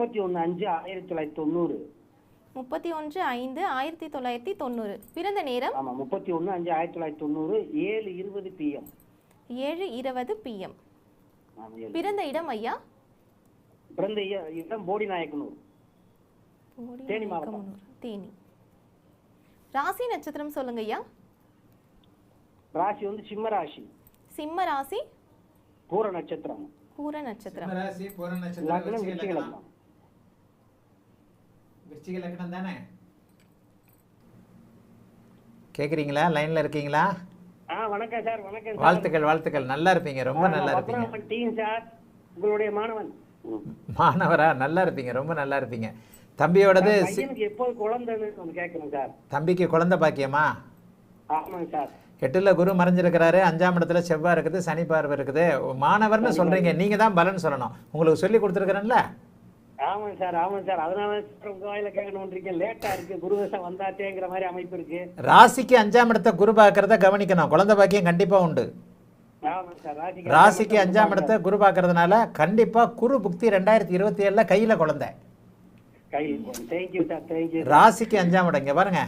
31/5/1990. 31/5/1990. பிறந்த நேரம்? ஆமா, 31/5/1990, 7:20 PM. 7:20 PM. பிறந்த இடம் ஐயா? பிறந்த இடம் போடிநாயக்கனூர், தேனி மாவட்டம். தேனி. ராசி நட்சத்திரம் சொல்லுங்க ஐயா. ராசி வந்து சிம்ம ராசி. சிம்ம ராசி, பூர நட்சத்திரம். பூர நட்சத்திரம். ராசி பூர நட்சத்திரம். லக்னம் விருச்சிக லக்னம். விருச்சிக லக்னம் தானே? கேக்குறீங்களா? லைன்ல இருக்கீங்களா? வணக்கம் சார். வணக்கம் சார். வாழ்த்துக்கள் வாழ்த்துக்கள். நல்லா இருப்பீங்க, ரொம்ப நல்லா இருப்பீங்க. சார், உங்களுடைய மாணவன். மாணவரா? நல்லா இருப்பீங்க, ரொம்ப நல்லா இருப்பீங்க. தம்பியோடது எப்போ குழந்தைன்னு கேட்கணும் சார். தம்பிக்கு குழந்தை பாக்கியமா? ஆமாங்க சார். 8ல் குரு மறைஞ்சிருக்கிறாரு, 5ஆம் இடத்துல செவ்வாய் இருக்குது, சனி பார்வை இருக்குது. மாணவர்னு சொல்றீங்க, நீங்க தான் பலன் சொல்லணும். உங்களுக்கு சொல்லி கொடுத்துருக்கிறேன்ல. ஆமாங்க சார், ஆமாங்க சார். அதனால உங்க வாயில கேட்கணும். லேட்டா இருக்கு, குருவசம் வந்தாச்சேங்கிற மாதிரி அமைப்பு இருக்கு. ராசிக்கு 5ஆம் இடத்தை குரு பார்க்கறத கவனிக்கணும். குழந்தை பாக்கியம் கண்டிப்பா உண்டு. ராசிக்கு 5ஆம் இடத்தை குரு பார்க்கறதுனால கண்டிப்பா குரு புக்தி 2027 கையில குழந்தை. ராசிக்கு 5ஆம் இடம் இங்க பாருங்க.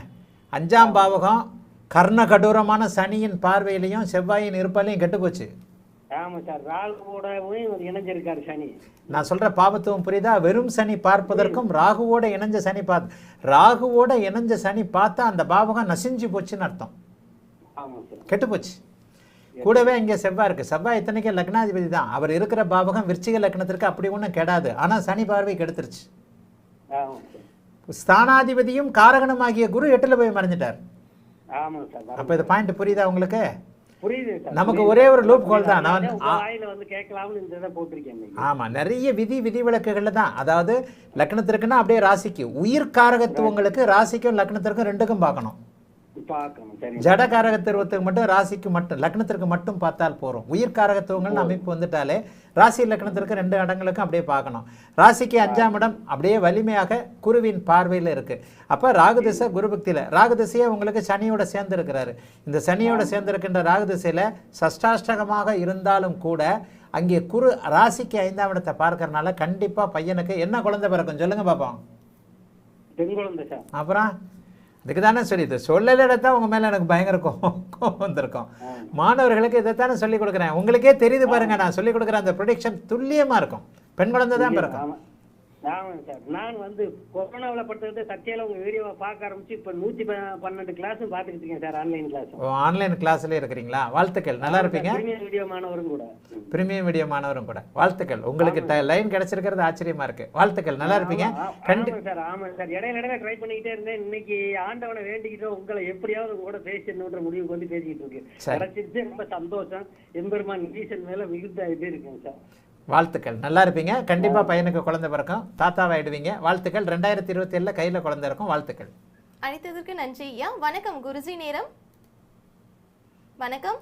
5ஆம் பாவகம் கர்ண கடூரமான சனியின் பார்வையிலையும் செவ்வாயின் இருப்பாலையும் கெட்டு போச்சு. நான் சொல்ற பாபத்துவம் புரியுதா? வெறும் சனி பார்ப்பதற்கும் ராகுவோட இணைஞ்ச சனி ராகுவோட இணைஞ்ச சனி பார்த்தா அந்த பாவகம் நசிஞ்சு போச்சுன்னு அர்த்தம், கெட்டு போச்சு. கூடவே இங்க செவ்வாய் இருக்கு. செவ்வாய் இத்தனைக்கு லக்னாதிபதி தான். அவர் இருக்கிற பாவகம் விருச்சிக லக்னத்திற்கு அப்படி ஒன்றும் கெடாது. ஆனா சனி பார்வை கெடுத்துருச்சு. ஸ்தானாதிபதியும் காரகணமாகிய குரு 8ல் போய் மறைஞ்சிட்டார். அப்ப இது பாயிண்ட் புரியுதா உங்களுக்கு? நமக்கு ஒரே ஒரு லூப் ஹோல் தான். ஆமா, நிறைய விதிவிலக்குகள்ல தான். அதாவது லக்னத்திற்குன்னா அப்படியே ராசிக்கு உயிர் காரகத்துவங்களுக்கு ராசிக்கும் லக்னத்திற்கும் ரெண்டுக்கும் பார்க்கணும். ஜட காரகத்துவத்துக்கு மட்டும் ராசிக்கு மட்டும் லக்னத்திற்கு மட்டும் பார்த்தால் போறோம். உயிர் காரகத்துவங்கள் அமைப்பு வந்துட்டாலே ராசி லக்னத்திற்கு 2 இடங்களுக்கும் அப்படியே பார்க்கணும். ராசிக்கு 5ஆம் இடம் அப்படியே வலிமையாக குருவின் பார்வையில் இருக்கு. அப்ப ராகுதிசை குருபக்தியில ராகுதிசையே உங்களுக்கு சனியோட சேர்ந்து இருக்கிறாரு. இந்த சனியோட சேர்ந்து இருக்கின்ற ராகுதிசையில சஷ்டாஷ்டகமாக இருந்தாலும் கூட அங்கே குரு ராசிக்கு 5ஆம் இடத்தை பார்க்கறதுனால கண்டிப்பா பையனுக்கு என்ன குழந்தை பிறக்கும் சொல்லுங்க பாப்போம். அப்புறம் இதுக்கு தானே சொல்லிது சொல்லலதான் உங்க மேல எனக்கு பயங்கர கோபம் வந்திருக்கும். மாணவர்களுக்கு இதைத்தானே சொல்லிக் கொடுக்குறேன். உங்களுக்கே தெரியுது பாருங்க, நான் சொல்லிக் கொடுக்குற அந்த ப்ரொடிக்ஷன் துல்லியமா இருக்கும். பெண் குழந்தை தான் பிறக்கும். நான் வந்து கொரோனாவில் படுத்துறது சத்தியால உங்க வீடியோவை பார்க்க ஆரம்பிச்சு இப்ப 112 கிளாஸும் பார்த்துக்கிட்டு இருக்கேன் சார். Online class. ஆன்லைன் கிளாஸ்ல இருக்கிறீங்களா? வாழ்த்துக்கள், நல்லா இருப்பீங்க. பிரீமியம் வீடியோ மாணவரும் கூட வாழ்த்துக்கள். உங்களுக்கு லைன் கிடைச்சிருக்கிறது ஆச்சரியமா இருக்கு. வாழ்த்துக்கள், நல்லா இருப்பீங்க. சார் ஆமா சார். இடையில ட்ரை பண்ணிக்கிட்டே இருந்தேன். இன்னைக்கு ஆண்டவனை வேண்டிக்கிட்டு உங்களை எப்படியாவது கூட பேசணுன்ற முடிவுக்கு வந்து பேசிக்கிட்டு இருக்கு. கிடைச்சிட்டு ரொம்ப சந்தோஷம். எம்பெருமான் ஈசன் மேல மிகுந்த இது இருக்குங்க சார். வாழ்த்துக்கள், நல்லா இருப்பீங்க. கண்டிப்பா பையனுக்கு குழந்தை பிறக்கும், தாத்தாவாயிடுவீங்க. வாழ்த்துக்கள். 2027 கையில குழந்தை இருக்கும். வாழ்த்துக்கள். அழைத்ததற்கு நன்றி ஐயா. வணக்கம் குருஜி. நேரம் வணக்கம்.